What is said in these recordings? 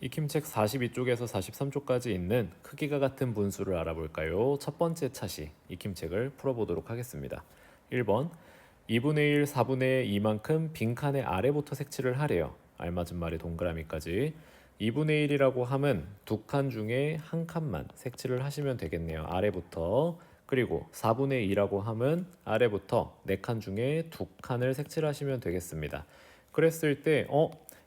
익힘책 42쪽에서 43쪽까지 있는 크기가 같은 분수를 알아볼까요? 첫 번째 차시 익힘책을 풀어보도록 하겠습니다. 1번 2분의 1, 4분의 2만큼 빈칸의 아래부터 색칠을 하래요. 알맞은 말의 동그라미까지. 2분의 1이라고 함은 두 칸 중에 한 칸만 색칠을 하시면 되겠네요. 아래부터. 그리고 4분의 2라고 함은 아래부터 네 칸 중에 두 칸을 색칠하시면 되겠습니다. 그랬을 때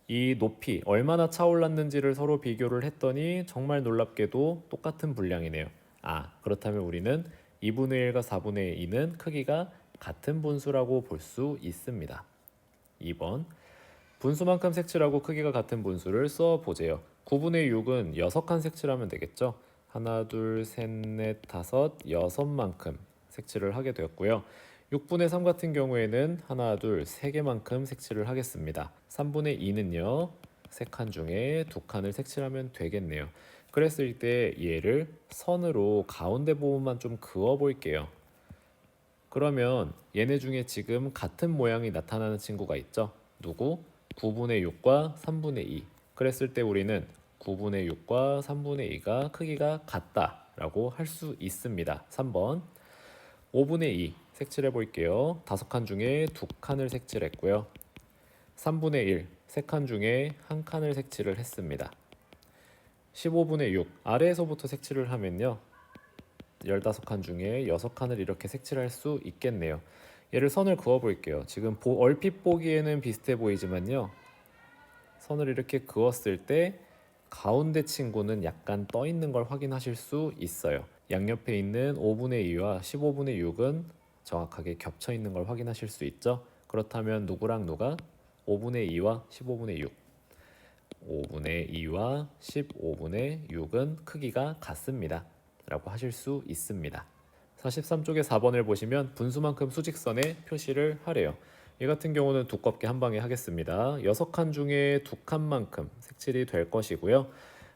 이 높이 얼마나 차올랐는지를 서로 비교를 했더니 정말 놀랍게도 똑같은 분량이네요. 그렇다면 우리는 2분의 1과 4분의 2는 크기가 같은 분수라고 볼 수 있습니다. 2번 분수만큼 색칠하고 크기가 같은 분수를 써보세요. 9분의 6은 6칸 색칠하면 되겠죠. 하나, 둘, 셋, 넷, 다섯, 여섯만큼 색칠을 하게 되었고요. 6분의 3 같은 경우에는 하나, 둘, 세 개만큼 색칠을 하겠습니다. 3분의 2는요. 세 칸 중에 두 칸을 색칠하면 되겠네요. 그랬을 때 얘를 선으로 가운데 부분만 좀 그어 볼게요. 그러면 얘네 중에 지금 같은 모양이 나타나는 친구가 있죠. 누구? 9분의 6과 3분의 2. 그랬을 때 우리는 9분의 6과 3분의 2가 크기가 같다라고 할 수 있습니다. 3번 5분의 2 색칠해 볼게요. 5칸 중에 2칸을 색칠했고요. 3분의 1 3칸 중에 1칸을 색칠을 했습니다. 15분의 6 아래에서부터 색칠을 하면요. 15칸 중에 6칸을 이렇게 색칠할 수 있겠네요. 얘를 선을 그어 볼게요. 지금 얼핏 보기에는 비슷해 보이지만요. 선을 이렇게 그었을 때 가운데 친구는 약간 떠 있는 걸 확인하실 수 있어요. 양옆에 있는 5분의 2와 15분의 6은 정확하게 겹쳐 있는 걸 확인하실 수 있죠. 그렇다면 누구랑 누가? 5분의 2와 15분의 6. 5분의 2와 15분의 6은 크기가 같습니다. 라고 하실 수 있습니다. 43쪽의 4번을 보시면 분수만큼 수직선에 표시를 하래요. 이 같은 경우는 두껍게 한 방에 하겠습니다. 6칸 중에 2칸만큼 색칠이 될 것이고요.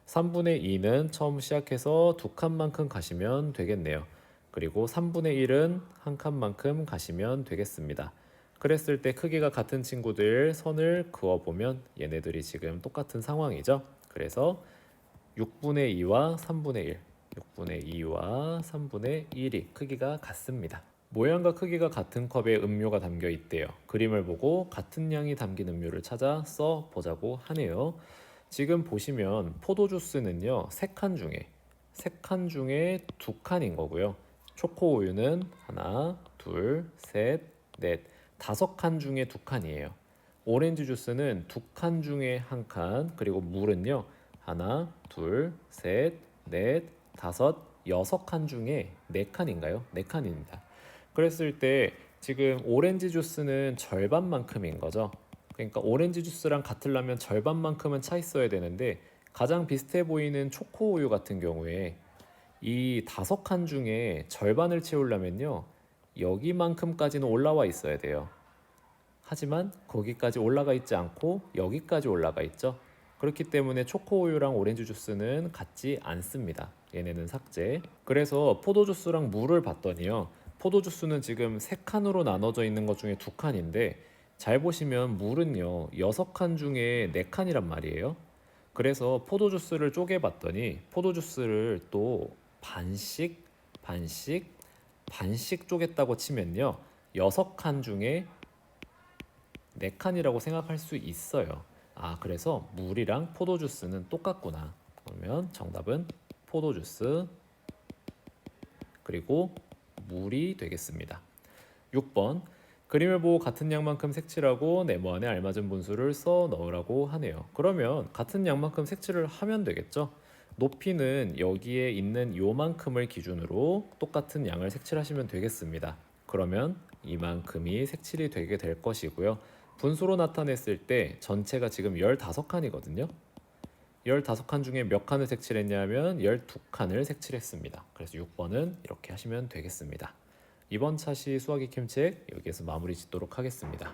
3분의 2는 처음 시작해서 2칸만큼 가시면 되겠네요. 그리고 3분의 1은 한 칸만큼 가시면 되겠습니다. 그랬을 때 크기가 같은 친구들 선을 그어보면 얘네들이 지금 똑같은 상황이죠. 그래서 6분의 2와 3분의 1, 6분의 2와 3분의 1이 크기가 같습니다. 모양과 크기가 같은 컵에 음료가 담겨 있대요. 그림을 보고 같은 양이 담긴 음료를 찾아 써 보자고 하네요. 지금 보시면 포도주스는요, 3칸 중에 2칸인 거고요. 초코우유는 하나, 둘, 셋, 넷, 5칸 중에 2칸이에요. 오렌지 주스는 2칸 중에 1칸, 그리고 물은요, 하나, 둘, 셋, 넷, 다섯, 6칸 중에 4칸인가요? 4칸입니다. 그랬을 때 지금 오렌지 주스는 절반만큼인 거죠. 그러니까 오렌지 주스랑 같으려면 절반만큼은 차 있어야 되는데 가장 비슷해 보이는 초코우유 같은 경우에 이 5칸 중에 절반을 채우려면요. 여기만큼까지는 올라와 있어야 돼요. 하지만 거기까지 올라가 있지 않고 여기까지 올라가 있죠. 그렇기 때문에 초코우유랑 오렌지 주스는 같지 않습니다. 얘네는 삭제. 그래서 포도주스랑 물을 봤더니요. 포도주스는 지금 3칸으로 나눠져 있는 것 중에 2칸인데 잘 보시면 물은요. 6칸 중에 4칸이란 말이에요. 그래서 포도주스를 쪼개봤더니 포도주스를 또 반씩 반씩 반씩 쪼갰다고 치면요. 6칸 중에 4칸이라고 생각할 수 있어요. 그래서 물이랑 포도주스는 똑같구나. 그러면 정답은 포도주스 그리고 물이 되겠습니다. 6번 그림을 보고 같은 양만큼 색칠하고 네모안에 알맞은 분수를 써 넣으라고 하네요. 그러면 같은 양만큼 색칠을 하면 되겠죠. 높이는 여기에 있는 요만큼을 기준으로 똑같은 양을 색칠하시면 되겠습니다. 그러면 이만큼이 색칠이 되게 될 것이고요. 분수로 나타냈을 때 전체가 지금 15칸이거든요. 15칸 중에 몇 칸을 색칠했냐면 12칸을 색칠했습니다. 그래서 6번은 이렇게 하시면 되겠습니다. 이번 차시 수학 익힘책 여기에서 마무리 짓도록 하겠습니다.